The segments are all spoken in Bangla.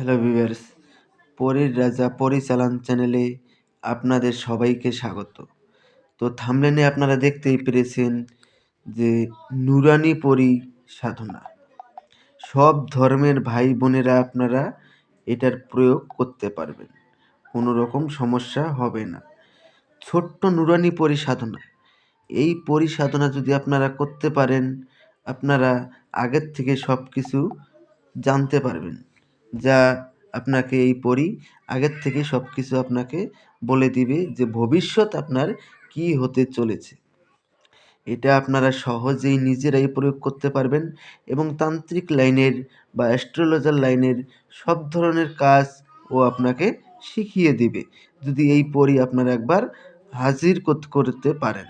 হ্যালো ভিউয়ার্স, পরীর রাজা পরিচালন চ্যানেলে আপনাদের সবাইকে স্বাগত। তো থাম্বনেলে আপনারা দেখতেই পেরেছেন যে নুরানি পরী সাধনা। সব ধর্মের ভাই বোনেরা আপনারা এটার প্রয়োগ করতে পারবেন, কোনো রকম সমস্যা হবে না। ছোট্ট নুরানি পরী সাধনা, এই পরী সাধনা যদি আপনারা করতে পারেন, আপনারা আগের থেকে সব কিছু জানতে পারবেন, যা আপনাকে এই পরী আগের থেকে সব কিছু আপনাকে বলে দিবে যে ভবিষ্যৎ আপনার কি হতে চলেছে। এটা আপনারা সহজেই নিজেরাই প্রয়োগ করতে পারবেন এবং তান্ত্রিক লাইনের বা অ্যাস্ট্রোলজার লাইনের সব ধরনের কাজ ও আপনাকে শিখিয়ে দিবে, যদি এই পরী আপনারা একবার হাজির করতে পারেন।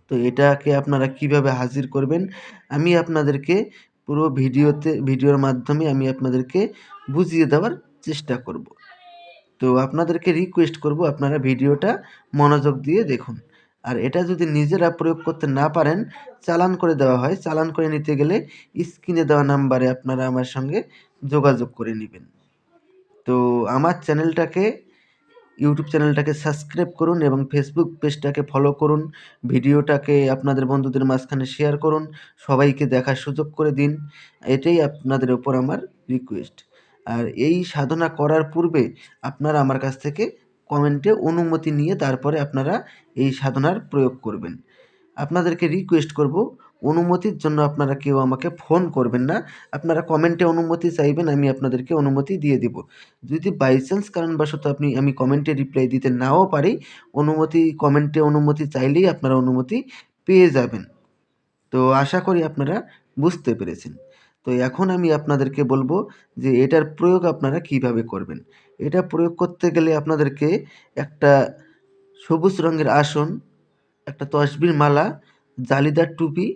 তো এটাকে আপনারা কিভাবে হাজির করবেন, আমি আপনাদেরকে পুরো ভিডিওর মাধ্যমে আমি আপনাদেরকে বুঝিয়ে দেওয়ার চেষ্টা করব। তো আপনাদেরকে রিকোয়েস্ট করব আপনারা ভিডিওটা মনোযোগ দিয়ে দেখুন। আর এটা যদি নিজেরা প্রয়োগ করতে না পারেন, চালান করে দেওয়া হয়। চালান করে নিতে গেলে স্ক্রিনে দেওয়া নাম্বারে আপনারা আমার সঙ্গে যোগাযোগ করে নেবেন। তো আমার ইউটিউব চ্যানেলটাকে সাবস্ক্রাইব করুন এবং ফেসবুক পেজটাকে ফলো করুন। ভিডিওটাকে আপনাদের বন্ধুদের মাঝখানে শেয়ার করুন, সবাইকে দেখার সুযোগ করে দিন। এটাই আপনাদের ওপর আমার রিকোয়েস্ট। আর এই সাধনা করার পূর্বে আপনারা আমার কাছ থেকে কমেন্টে অনুমতি নিয়ে তারপরে আপনারা এই সাধনার প্রয়োগ করবেন। আপনাদেরকে রিকোয়েস্ট করব, অনুমতির জন্য আপনারা কেউ আমাকে ফোন করবেন না। আপনারা কমেন্টে অনুমতি চাইবেন, আমি আপনাদেরকে অনুমতি দিয়ে দিব। যদি বাই চান্স কারণবশত আমি কমেন্টে রিপ্লাই দিতে নাও পারি, কমেন্টে অনুমতি চাইলেই আপনারা অনুমতি পেয়ে যাবেন। তো আশা করি আপনারা বুঝতে পেরেছেন। তো এখন আমি আপনাদেরকে বলবো যে এটার প্রয়োগ আপনারা কিভাবে করবেন। এটা প্রয়োগ করতে গেলে আপনাদেরকে একটা সবুজ রঙের আসন, একটা তসবির মালা, জালিদার টুপি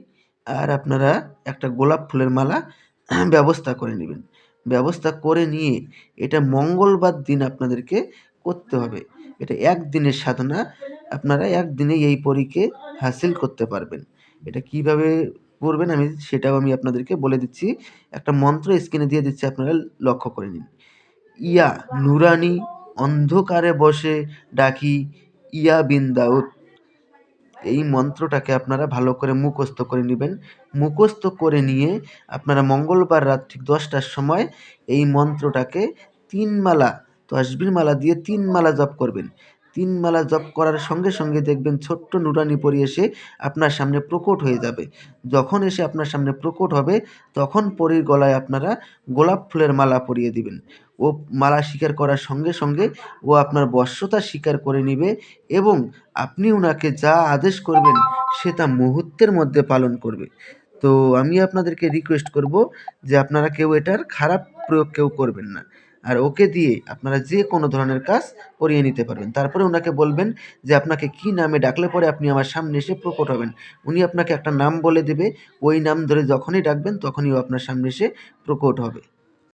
আর আপনারা একটা গোলাপ ফুলের মালা ব্যবস্থা করে নেবেন। ব্যবস্থা করে নিয়ে এটা মঙ্গলবার দিন আপনাদেরকে করতে হবে। এটা একদিনের সাধনা, আপনারা একদিনেই এই পরীকে হাসিল করতে পারবেন। এটা কিভাবে করবেন সেটাও আমি আপনাদেরকে বলে দিচ্ছি। একটা মন্ত্র স্ক্রিনে দিয়ে দিচ্ছি, আপনারা লক্ষ্য করে নিন। ইয়া নুরানি অন্ধকারে বসে ডাকি, ইয়া বিন দাউদ। এই মন্ত্রটাকে আপনারা ভালো করে মুখস্থ করে নেবেন। মুখস্থ করে নিয়ে আপনারা মঙ্গলবার রাত ঠিক 10টার সময় এই মন্ত্রটাকে 3 মালা, তসবির মালা দিয়ে 3 মালা জপ করবেন। 3 মালা জপ করার সঙ্গে সঙ্গে দেখবেন ছোট্ট নুরানি পরী এসে আপনার সামনে প্রকট হয়ে যাবে। যখন এসে আপনার সামনে প্রকট হবে, তখন পরীর গলায় আপনারা গোলাপ ফুলের মালা পরিয়ে দিবেন। ও মালা স্বীকার করার সঙ্গে সঙ্গে ও আপনার বশ্যতা স্বীকার করে নিবে এবং আপনি উনাকে যা আদেশ করবেন সে তা মুহূর্তের মধ্যে পালন করবে। তো আমি আপনাদেরকে রিকোয়েস্ট করব যে আপনারা কেউ এটার খারাপ প্রয়োগ কেউ করবেন না। আর ওকে দিয়ে আপনারা যে কোনো ধরনের কাজ করিয়ে নিতে পারবেন। তারপরে উনাকে বলবেন যে আপনাকে কি নামে ডাকলে পরে আপনি আমার সামনে এসে প্রকট হবেন। উনি আপনাকে একটা নাম বলে দেবে, ওই নাম ধরে যখনই ডাকবেন তখনই ও আপনার সামনে এসে প্রকট হবে।